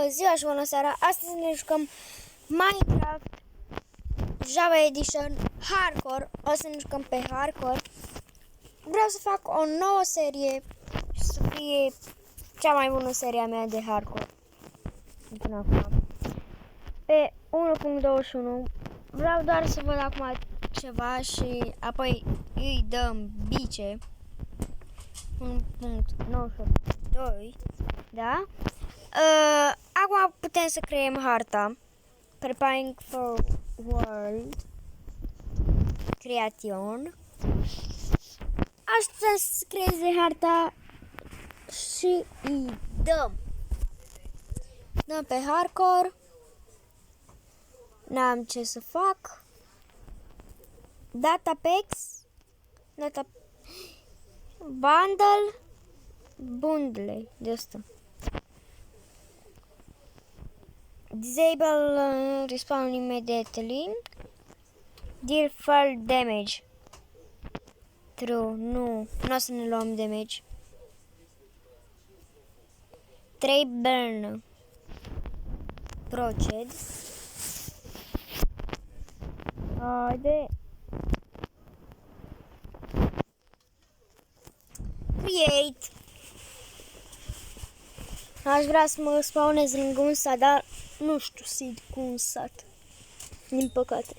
Bună ziua și bună seara! Astăzi ne jucăm Minecraft Java Edition Hardcore. O să ne jucăm pe Hardcore. Vreau să fac o nouă serie și să fie cea mai bună serie a mea de Hardcore de până acum. Pe 1.21 vreau doar să văd acum ceva și apoi îi dăm bice. 1.92, da? Acum putem să creăm harta. Preparing for world creation. Asta să creeze harta și îi dăm. Dăm pe hardcore. N-am ce să fac. Datapex. Bundle de asta. Disable respawn immediately. Deal fall damage. True, nu o să ne luăm damage. 3 burn. Proced. Haide. Create. Aș vrea să mă spawnez lângă un sat, dar nu știu seed cu un sat. Din păcate.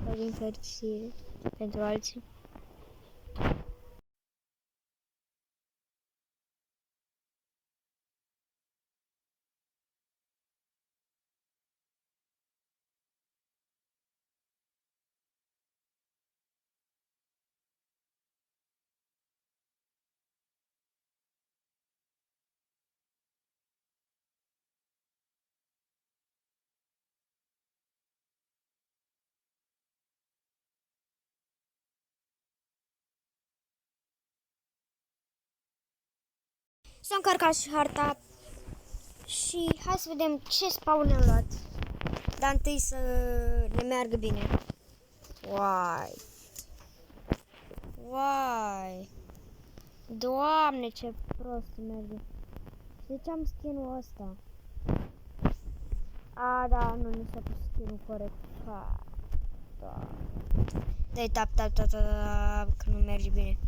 Sau din fericire pentru alții. S-a încărcat și harta și hai să vedem ce spawn am luat. Dar întâi să ne meargă bine. Uai. Doamne, ce prost merge. De ce am skin-ul ăsta? Da, nu mi s-a pus skin-ul corect. Da. Dai tap, că nu merge bine.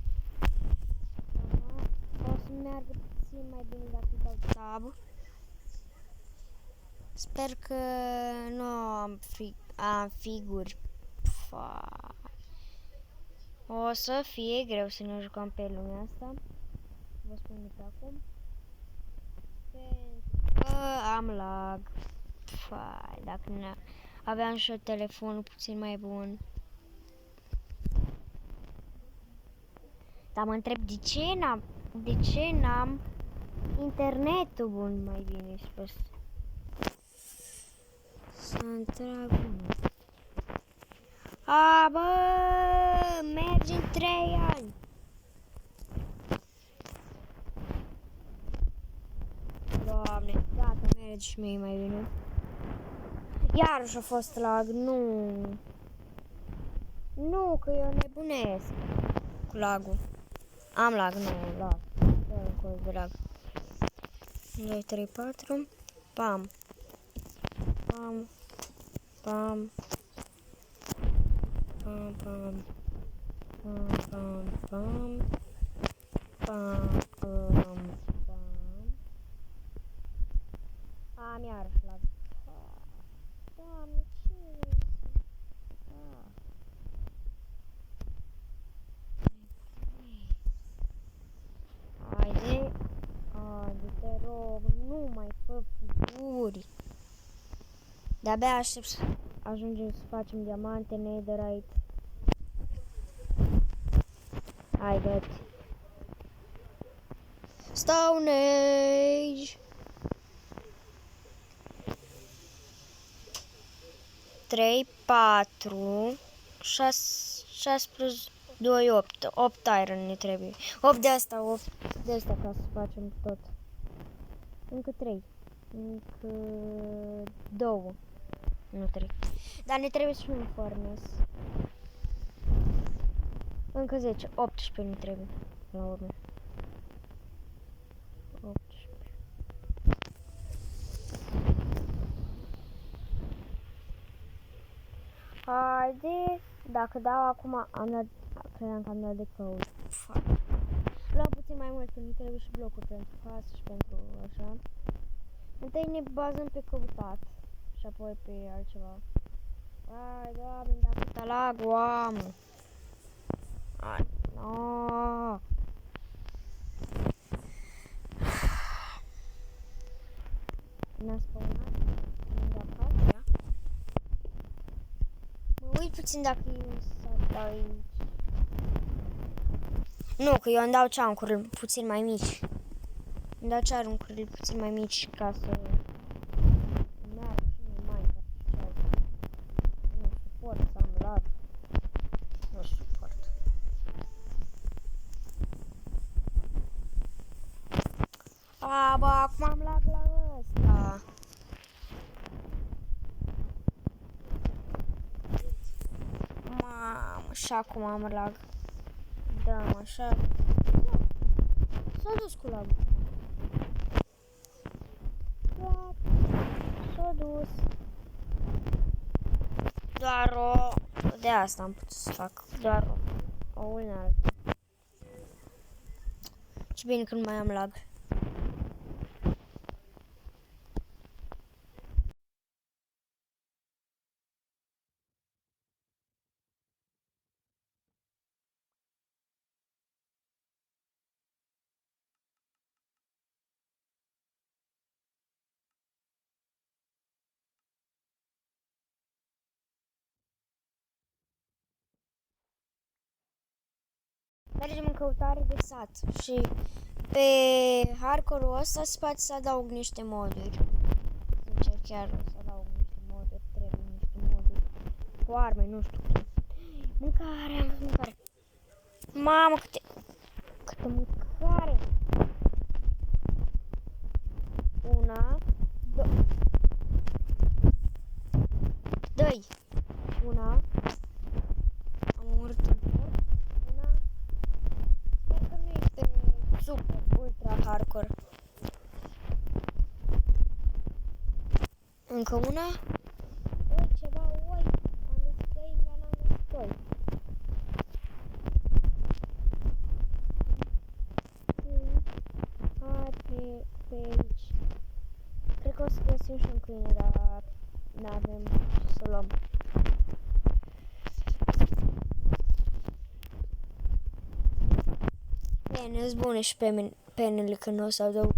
O să meargă puțin mai bine dacă dau tab. Sper că nu am figuri. O să fie greu să ne jucăm pe lumea asta. Vă spun de acum. Pentru că am lag. Dacă aveam și telefonul puțin mai bun. Dar mă întreb de ce n-am internetul bun mai bine și pe asta. Să întrag. Mergi în 3 ani. Doamne, gata, mergi și mie mai bine. Iarăși a fost lag, nu, că eu nebunesc cu lagul. Am lag, lag. De lag. 2, 3, 4. Pam. Pam. Pam. Pam, pam. Pam, pam, pam. Pam, pam, pam. Am iarăși lag. Doamne, ce Haide, te rog, nu mai fă figuri. De-abia aștept să ajungem să facem diamante, netherite. Haide. Stone Age. 3, 4, 6 plus 2, 8. 8 iron ne trebuie. 8 de asta ca să facem tot. Încă 3. Încă 2. Nu 3. Dar ne trebuie și un furnace. Încă 10. 18 ne trebuie. La urmă. 18. Haide, dacă dau acum, am dat, credeam că am dat de căut. Luăm puțin mai mult, pentru că trebuie și blocuri pentru casă și pentru așa. Întâi ne bazăm pe căutat și apoi pe altceva. Ai, Doamne, dacă ta lag-ul am. Ai, no. N-a spawnat? Lângă acacia? Mă uit puțin dacă e un sat aici. Nu, că eu îmi dau chunk-urile puțin mai mici. Îmi dau chunk-urile puțin mai mici ca să meargă și nu mai nu suport să am lag. Nu suport. A, bă, acum am lag la ăsta. Mamă, și acum am lag. Da, așa. S-a dus cu lagul. S-a dus. Doar o... De asta am putut să fac. Doar o unealtă. Ce bine că nu mai am lag. Mergem în căutare de sat și pe hardcore-ul ăsta se poate să adaug niște moduri. Sincer, chiar să adaug niște moduri, trebuie niște moduri cu arme, nu știu cum. Mâncare, mâncare. Mamă, câtă mâncare! Una, doi. Una. Am omorât un porc. Una. Sper că nu e pe super, ultra hardcore. Încă una. Oi, ceva oi. Am găsit găini, dar n-am găsit oi. Hai pe aici. Cred că o să găsim și un câine, dar n-avem ce să luăm. Pene-s bune și penele când o să adăugăm.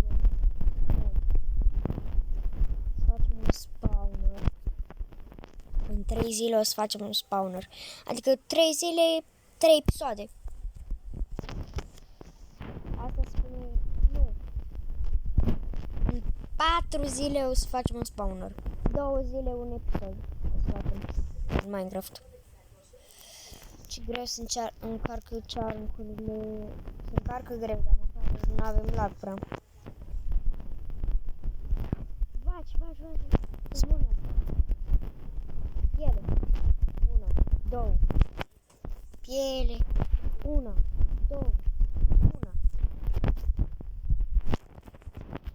Să facem un spawner. În 3 zile o să facem un spawner. Adică 3 zile, 3 episoade. Asta spune... Nu. În 4 zile o să facem un spawner. 2 zile un episod o să facem în Minecraft. Ce greu să încarcă chunk-urile. Se încarcă greu, dar măcar nu avem lag prea. Vaci. Zbune asta. Piele. 1, 2. Piele. 1, 2.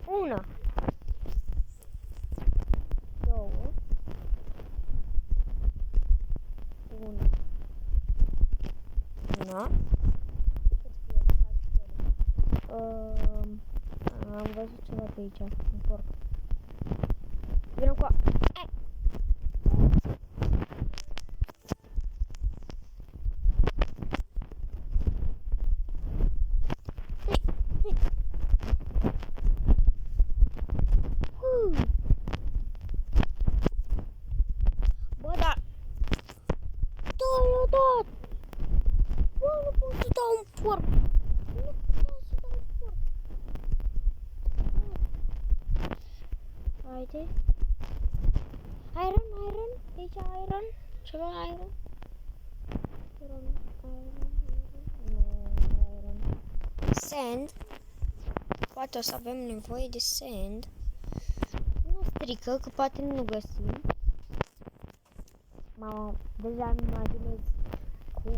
1. 2. 1. Una. Am văzut ceva pe aici, un porc. Vină cu Bă, dar... Da, bă, nu pot să dau un porc. Nu puteam să dau un porc. Haide. Iron. Aici iron. Ceva iron. Iron. Sand. Poate o să avem nevoie de sand. Nu strică, că poate nu găsim. Mama, deja îmi imaginez cu...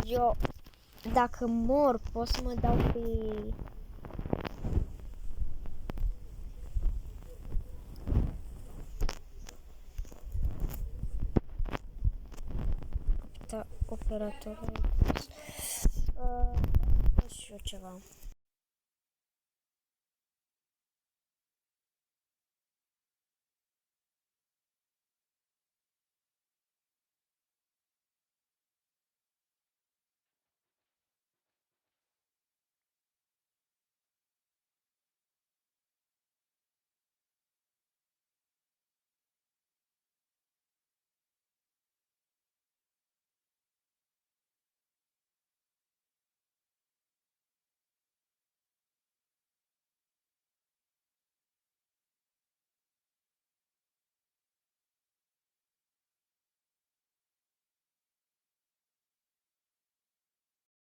Eu, dacă mor, pot să mă dau pe... exploratorul. Nu știu ceva.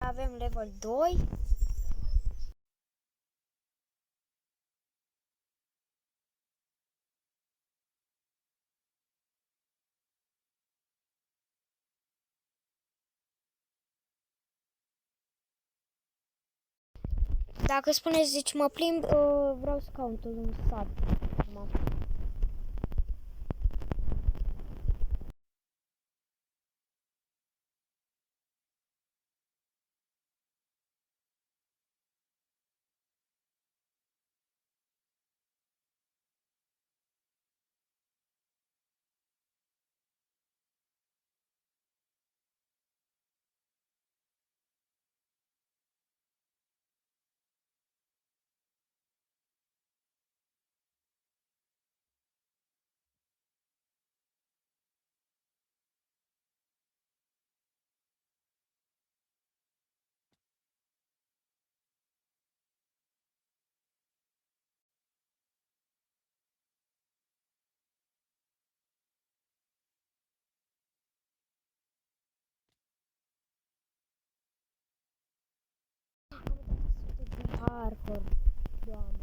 Avem level 2. Dacă spuneți, zici, mă plimb, vreau să caut un sat. Hardcore, doamne.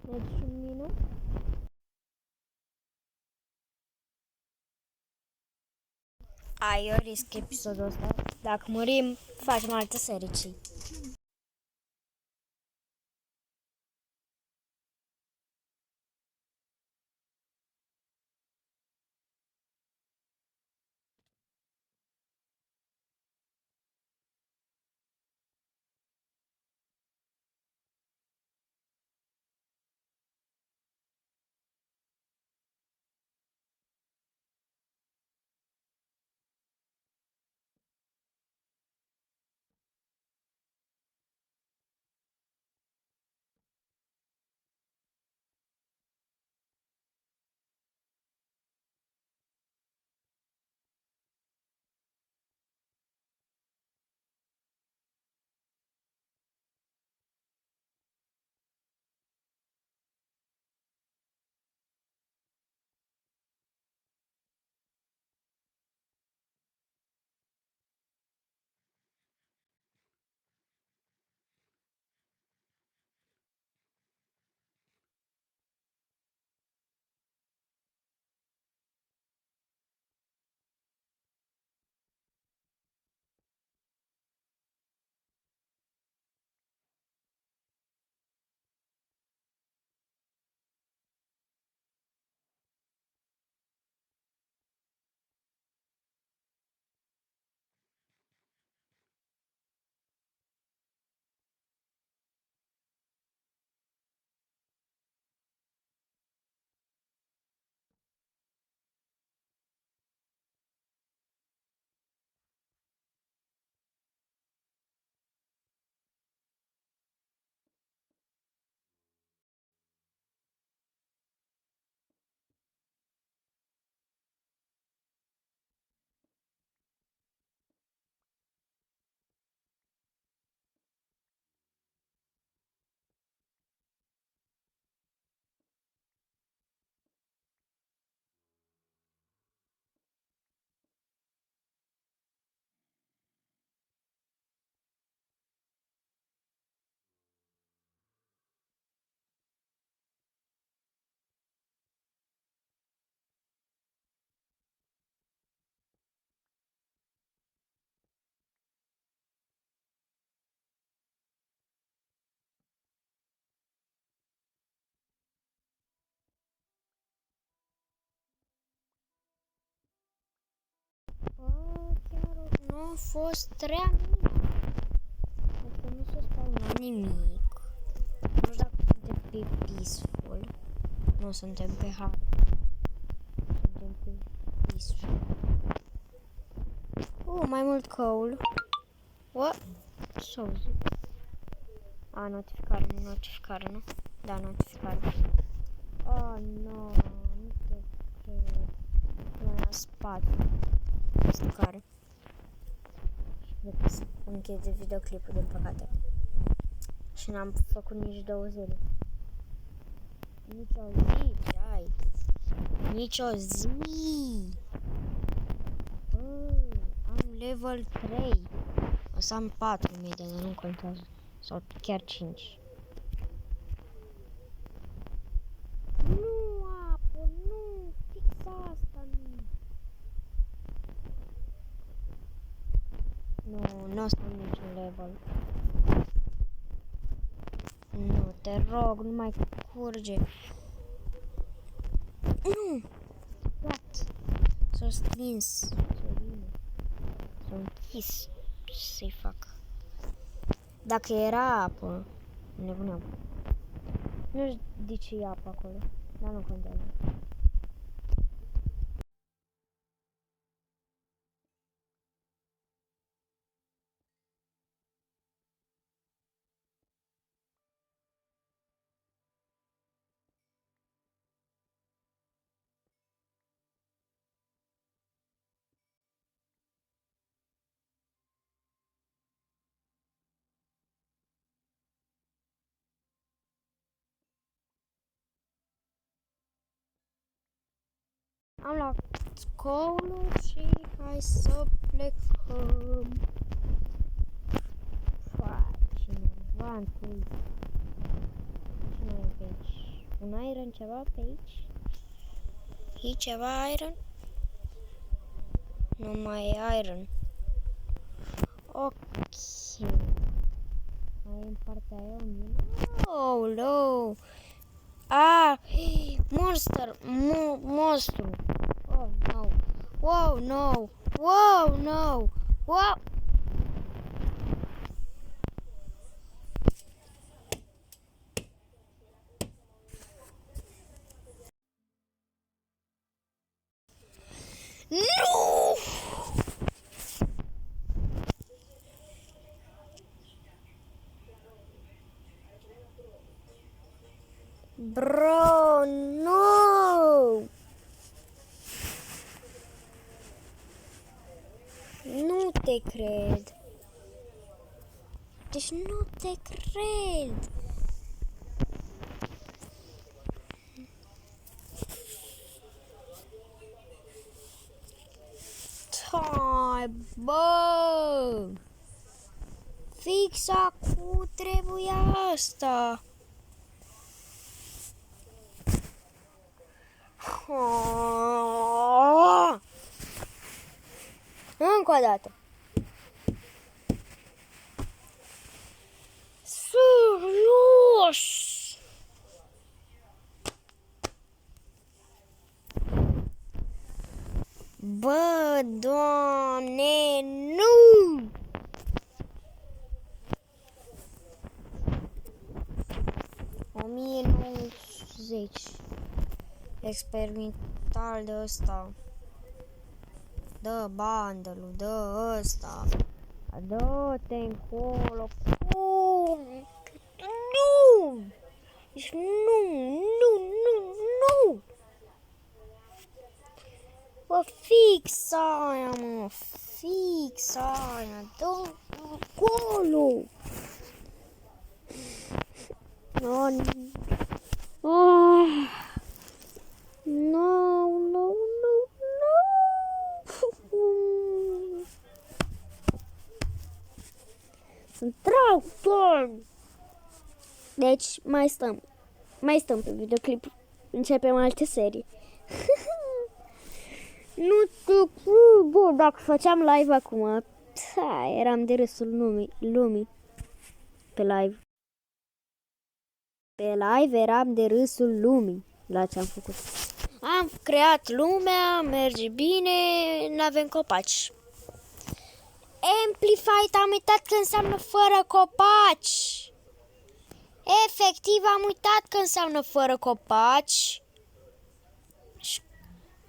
Deci un minut. Eu risc episodul ăsta. Dacă murim, facem altă serie. Chiar nu a fost rea nimic. Adică nu s-a spawnat nimic. Nu știu dacă suntem pe peaceful. Nu suntem pe hard. Suntem pe peaceful. Mai mult coal. What? S-au zis. Notificare, nu? Da, notificare. Nu, nu te cred. Nu la spate. Care. Și cred că să închide videoclipul, din păcate. Și n-am făcut nici 2 zile. Nici o zi, nici o zi. Am level 3. O să am 4000 de nu contează. Sau chiar 5. Nu, apă, nu, fix asta nu. Nu o să am niciun level. Nu, te rog, nu mai curge. Nu! What? S-a stins. S-a închis. Ce să-i fac? Dacă era apă, nebuneam. Nu știu de ce e apă acolo, dar nu contează. Am luat coalul și hai să plecăm. Fai, ce nervant e. Ce mai e pe aici? Un iron ceva pe aici? E ceva iron? Nu mai e iron. Ok. Mai e în partea aia o mină? Oh, no! Ah! Monster! Monstru! Oh, no! Wow, no! Wow, no! Wow! Nu! Bro, no! Nu te cred. Deci nu te cred. Hai, bă! Fix acum trebuia asta. Încă o dată. Serios! Bă, Doamne, nu! O 1990 experimental de ăsta. Dă bandă-l, dă ăsta. Dă-te încolo. Cum? Nu! Deci nu! Bă, fix aia, mă, fix aia, dă acolo. No. Sunt tractor. Deci mai stăm pe videoclip. Începem alte serii. Nu te cred, bă, dacă făceam live acum, eram de râsul lumii. Pe live. Pe live eram de râsul lumii la ce am făcut. Am creat lumea, merge bine, n-avem copaci. Amplified, am uitat că înseamnă fără copaci. Efectiv, am uitat că înseamnă fără copaci.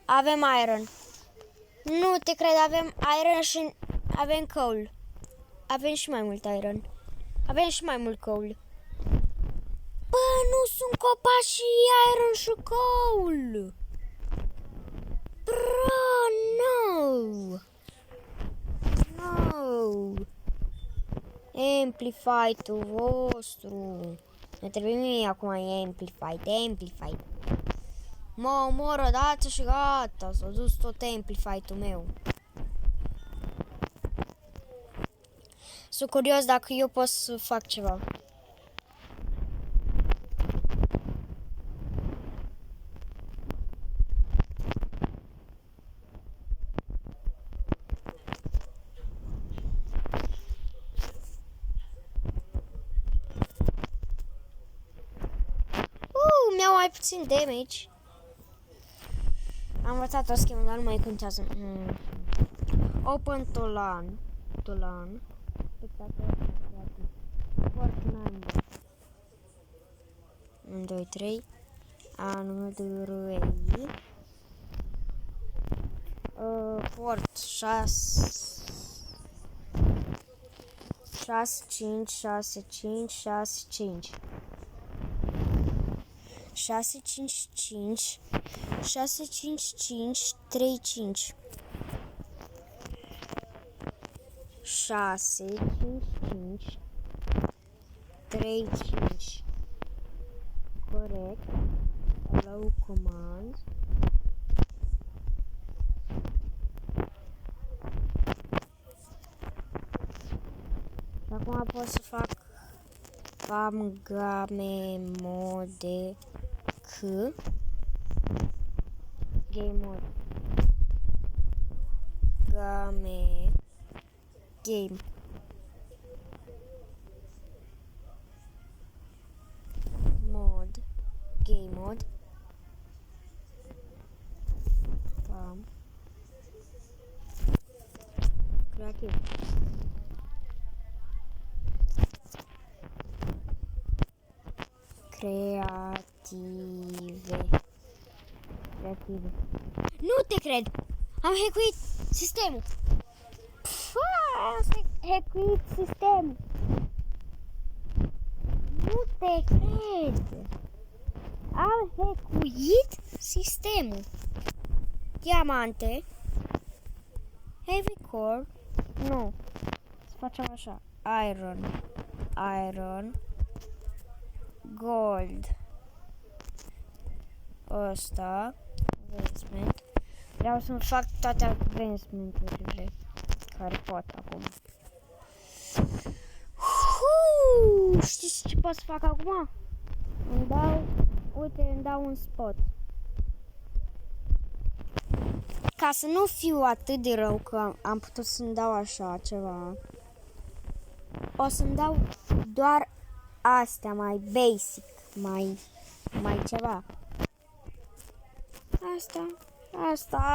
Avem iron. Nu te cred, avem iron și avem coal. Avem și mai mult iron. Avem și mai mult coal. Bă, nu sunt copaci și iron și coal. Bro, no. Amplified-ul vostru. Ne trebuie mie acum amplified. Mă omor odată și gata. S-a dus tot amplified-ul meu. Sunt curios dacă eu pot să fac ceva. Mi-au mai puțin damage. Am învățat o schemă, dar nu mai contează. Open Tolan. Spectator creativ. Fortnite. 1, 2, 3. Andrei. Fort 6. 6, 5, 6, 5, 6, 5. 6, 5, 5, 6, 5, 5, 3, 5. 6, 5, 5, 3, 5. Corect. Allow command. Și acum pot să fac game mode Game mode. Game. Game. Mod. Game mode. Creativ. Creative. Nu te cred! Am hackuit sistemul! Am hackuit sistemul! Nu te cred! Am hackuit sistemul! Diamante. Heavy core. Nu. Să facem așa. Iron. Gold. Ăsta. Advancement. Vreau să-mi fac toate advancement-urile care pot acum. Știți ce pot să fac acum? Îmi dau un spot. Ca să nu fiu atât de rău că am putut să-mi dau așa ceva, o să-mi dau doar astea mai basic, mai ceva.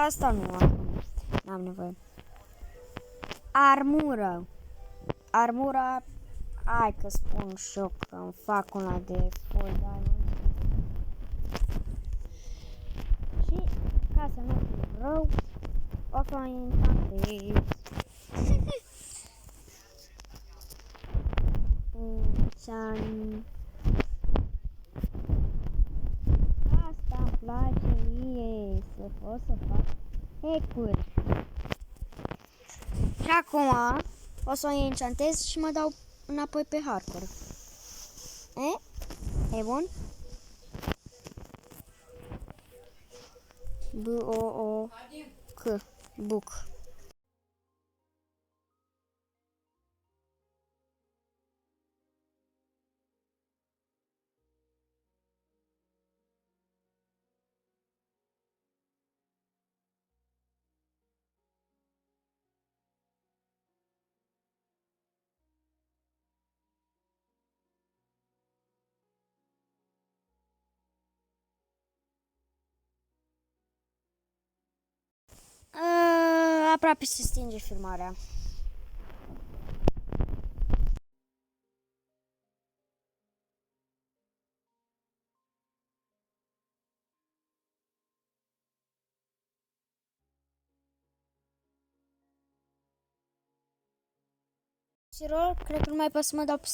Asta nu am nevoie. Armura, hai că spun și eu că îmi fac una de full diamond. Și ca să nu fiu rău, o să o enchantez. Asta îmi place mie, să pot să fac hack-uri. Și acum o să o enchantez și mă dau înapoi pe hardcore. E bun? B-O-O-C. Book. Aproape se stinge filmarea. Cred că nu mai pot să mă dau pe